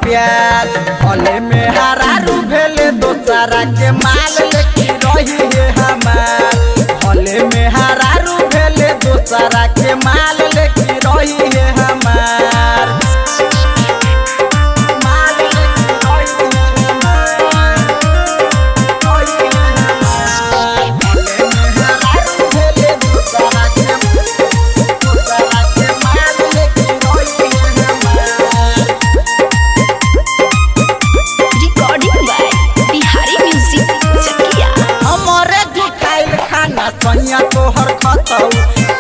प्यार। भले में हरारू भेले दोसरा के माल लेके रही है हमार। भले में हरारू भेले दोसरा के माल लेके रही है हमार। माल लेके रही है हमार। भले में हरारू भेले दोसरा के माल लेके रही है हमार। रिकॉर्डिंग बाय बिहारी म्यूजिक चकिया। हमरे जुटाइल खाना सैया तोहर खतौ।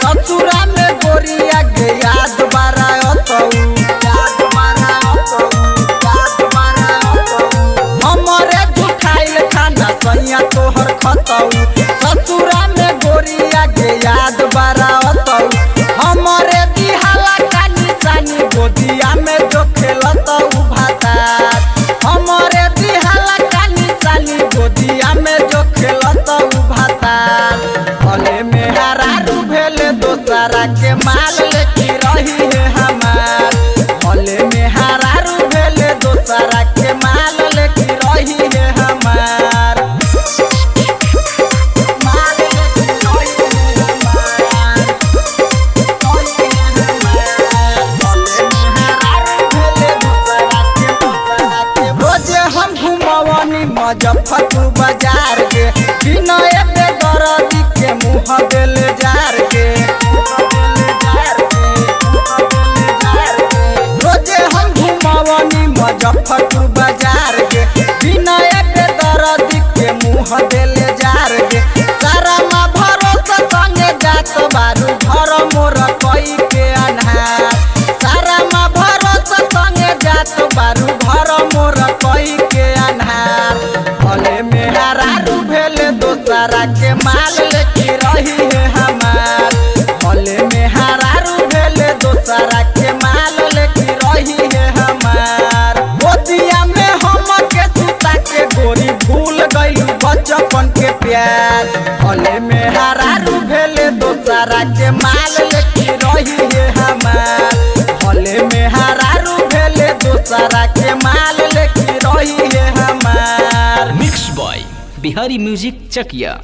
ससुरा में गोरिया के याद बारा अतौ। याद बारा अतौ। याद बारा अतौ। हमरे जुटाइल खाना सैया तोहर खतौ। ससुरा में गोरिया के याद बारा अतौ। हमरे दिहाला का निशानी गोदिया में जो खेलतौ भातार। हमरे दिहाला का निशानी गोदिया में जो खेलतौ भातार। भले में हरारू भेले दोसरा के माल लेके रही है हमार। भले में हरारू भेले दोसरा के माल लेके रही है हमार। माल लेके रही है हमार। रही है हमार। भले में हरारू भेले दोसरा के रोजे हम घुमवनी मुजफ्फरपुर बाजार के। बिनय बेदर्दी के मुँह देले जार के। रोजे हम घुमवनी मुजफ्फरपुर बाजार के। बिनय बेदर्दी के मुँह देले जार के। सारा माँ भरोसा संगे जात बारू घर मोर कई के अनहार। सारा माँ भरोसा संगे जात बारू घर मोर कई के अनहार। भले में हरारू भेले दोसरा के माल लेके रही है हमार। भले में हरारू भेले दोसरा के माल लेके रही है हमार। गोदिया में हम के सुता के गोरी भूल गइलू बचपन के प्यार। भले में हरारू भेले दोसरा के माल लेके रही है हमार। भले में हरारू भेले दोसरा के माल लेके रही है हमार। मिक्स बॉय बिहारी म्यूजिक चकिया।